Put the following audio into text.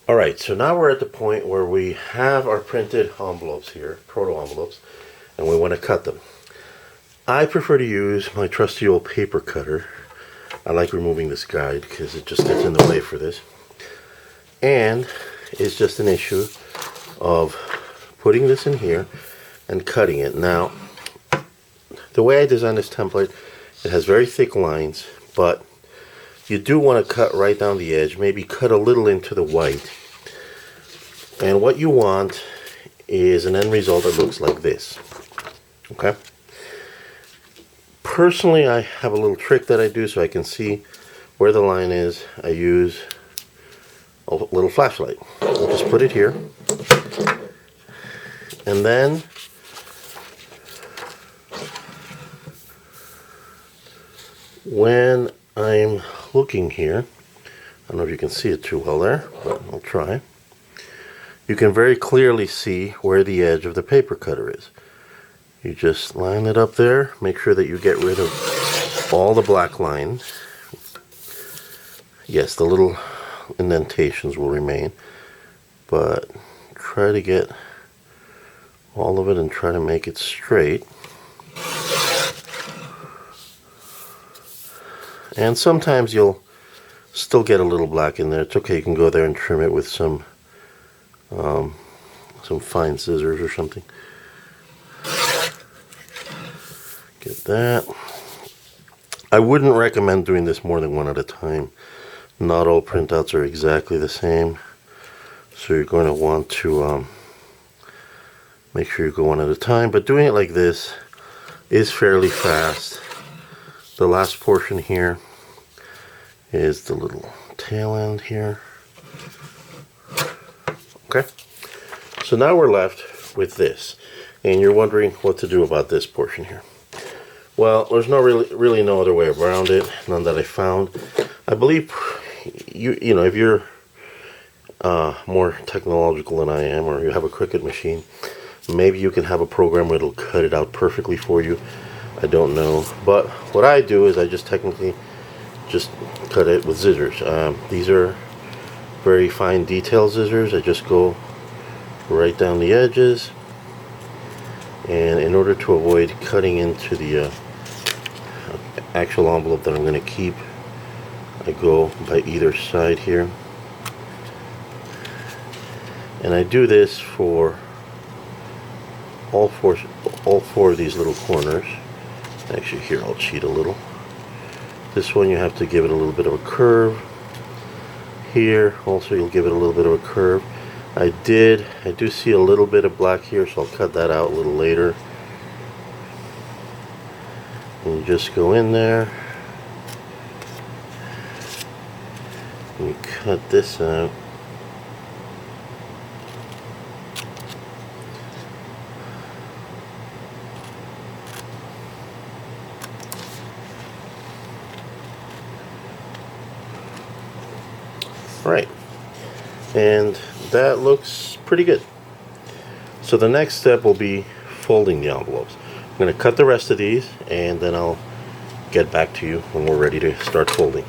Alright, so now we're at the point where we have our printed envelopes here, proto envelopes, and we want to cut them. I prefer to use my trusty old paper cutter. I like removing this guide because it just gets in the way for this. And it's just an issue of putting this in here and cutting it. Now, the way I designed this template, it has very thick lines, but you do want to cut right down the edge, maybe cut a little into the white. And what you want is an end result that looks like this. Okay? Personally, I have a little trick that I do so I can see where the line is. I use a little flashlight. I'll just put it here. And then when I'm looking here, I don't know if you can see it too well there, but I'll try. You can very clearly see where the edge of the paper cutter is. You just line it up there, make sure that you get rid of all the black lines. Yes, the little indentations will remain, but try to get all of it and try to make it straight. And sometimes you'll still get a little black in there. It's okay, you can go there and trim it with some fine scissors or something. Get that. I wouldn't recommend doing this more than one at a time. Not all printouts are exactly the same, so you're going to want to make sure you go one at a time. But doing it like this is fairly fast. The last portion here is the little tail end here. Okay, so now we're left with this, and you're wondering what to do about this portion here. Well, there's really no other way around it, none that I found. I believe you know if you're more technological than I am, or you have a Cricut machine, maybe you can have a program where it'll cut it out perfectly for you. I don't know, but what I do is I just technically just cut it with scissors. These are very fine detail scissors. I just go right down the edges, and in order to avoid cutting into the actual envelope that I'm going to keep, I go by either side here, and I do this for all four of these little corners. Actually, here I'll cheat a little. This one you have to give it a little bit of a curve. Here also you'll give it a little bit of a curve. I do see a little bit of black here, so I'll cut that out a little later. And you just go in there and you cut this out. Right, and that looks pretty good. So the next step will be folding the envelopes. I'm going to cut the rest of these, and then I'll get back to you when we're ready to start folding.